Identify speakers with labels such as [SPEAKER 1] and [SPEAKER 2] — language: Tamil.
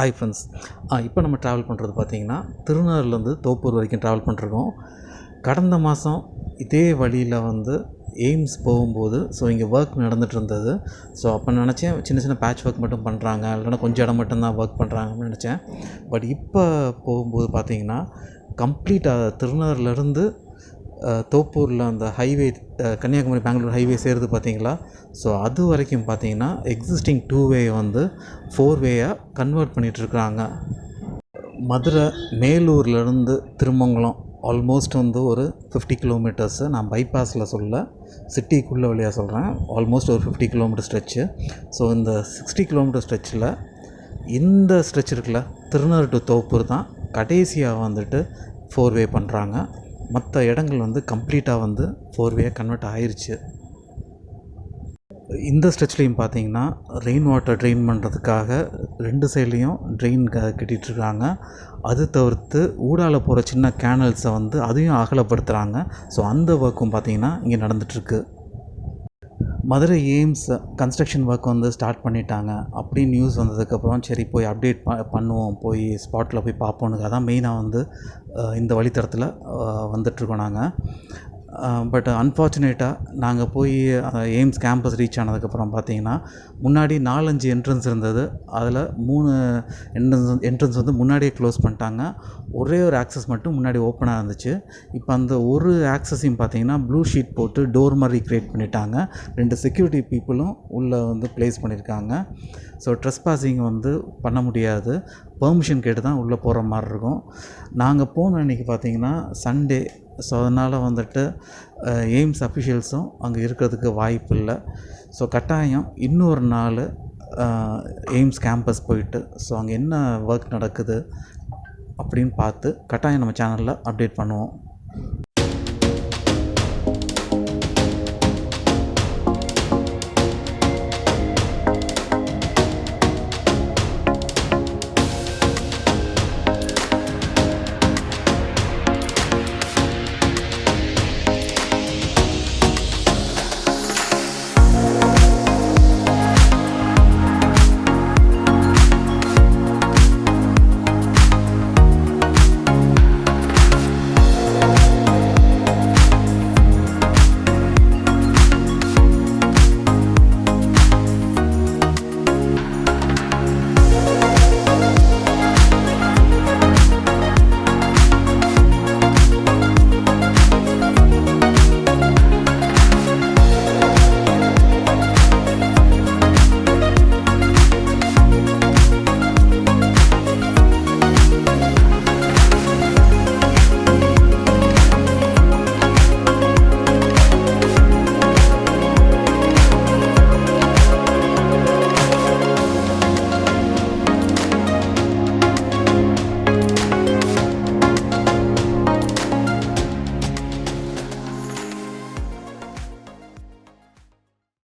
[SPEAKER 1] Hi friends. இப்போ நம்ம ட்ராவல் பண்ணுறது பார்த்திங்கன்னா திருநள்ளாறுலேருந்து தோப்பூர் வரைக்கும் ட்ராவல் பண்ணிருக்கோம். கடந்த மாதம் இதே வழியில் எய்ம்ஸ் போகும்போது இங்கே ஒர்க் நடந்துகிட்டு இருந்தது. அப்போ நினச்சேன் சின்ன சின்ன பேட்ச் ஒர்க் மட்டும் பண்ணுறாங்க, இல்லைனா கொஞ்சம் இடம் மட்டும்தான் ஒர்க் பண்ணுறாங்கன்னு நினச்சேன். பட் இப்போ போகும்போது பார்த்திங்கன்னா கம்ப்ளீட்டாக திருநள்ளாறுலேருந்து தோப்பூரில் அந்த ஹைவே கன்னியாகுமரி பெங்களூர் ஹைவே சேருது பார்த்திங்களா. அது வரைக்கும் பார்த்திங்கன்னா எக்ஸிஸ்டிங் 2 வே 4 வேயாக கன்வெர்ட் பண்ணிகிட்ருக்குறாங்க. மதுரை மேலூர்லேருந்து திருமங்கலம் ஆல்மோஸ்ட் ஒரு 50 கிலோமீட்டர்ஸு. நான் பைபாஸில் சொல்ல, சிட்டிக்குள்ளே வழியாக சொல்கிறேன். ஆல்மோஸ்ட் ஒரு 50 கிலோமீட்டர் ஸ்ட்ரெச்சு. இந்த 60 கிலோமீட்டர் ஸ்ட்ரெச்சில் இந்த ஸ்ட்ரெச் இருக்குல்ல, திருநள்ளாறு டு தோப்பூர் தான் கடைசியாக 4 வே பண்ணுறாங்க. மற்ற இடங்கள் கம்ப்ளீட்டாக 4 வேயாக கன்வெர்ட் ஆயிடுச்சு. இந்த ஸ்ட்ரெச்லேயும் பார்த்தீங்கன்னா ரெயின் வாட்டர் ட்ரெயின் பண்ணுறதுக்காக 2 சைட்லேயும் ட்ரெயின் கட்டிகிட்ருக்காங்க. அது தவிர்த்து ஊடால போகிற சின்ன கேனல்ஸை அதையும் அகலப்படுத்துகிறாங்க. அந்த ஒர்க்கும் பார்த்திங்கன்னா இங்கே நடந்துகிட்ருக்கு. Madurai AIIMS construction work start பண்ணிட்டாங்க அப்படின்னு நியூஸ் வந்ததுக்கப்புறம் சரி போய் அப்டேட் பண்ணுவோம், போய் ஸ்பாட்டில் போய் பார்ப்போனுக்கு அதான் மெயினாக இந்த வழித்தடத்தில் வந்துட்ருக்கோம் நாங்கள். பட் அன்ஃபார்ச்சுனேட்டாக நாங்கள் போய் எய்ம்ஸ் கேம்பஸ் ரீச் ஆனதுக்கப்புறம் பார்த்திங்கன்னா முன்னாடி 4-5 என்ட்ரன்ஸ் இருந்தது. அதில் 3 என்ட்ரன்ஸ் முன்னாடியே க்ளோஸ் பண்ணிட்டாங்க. ஒரே ஒரு ஆக்சஸ் மட்டும் முன்னாடி ஓப்பனாக இருந்துச்சு. இப்போ அந்த ஒரு ஆக்சஸையும் பார்த்திங்கன்னா ப்ளூ ஷீட் போட்டு டோர் மாதிரி க்ரியேட் பண்ணிட்டாங்க. 2 செக்யூரிட்டி பீப்புளும் உள்ளே ப்ளேஸ் பண்ணியிருக்காங்க. ட்ரெஸ்பாசிங் பண்ண முடியாது, பெர்மிஷன் கேட்டு தான் உள்ளே போகிற மாதிரி இருக்கும். நாங்கள் போன அன்றைக்கி பார்த்திங்கன்னா சண்டே. அதனால் எய்ம்ஸ் அஃபிஷியல்ஸும் அங்கே இருக்கிறதுக்கு வாய்ப்பு இல்லை. கட்டாயம் இன்னொரு நாள் எய்ம்ஸ் கேம்பஸ் போயிட்டு அங்கே என்ன ஒர்க் நடக்குது அப்படின்னு பார்த்து கட்டாயம் நம்ம சேனலில் அப்டேட் பண்ணுவோம்.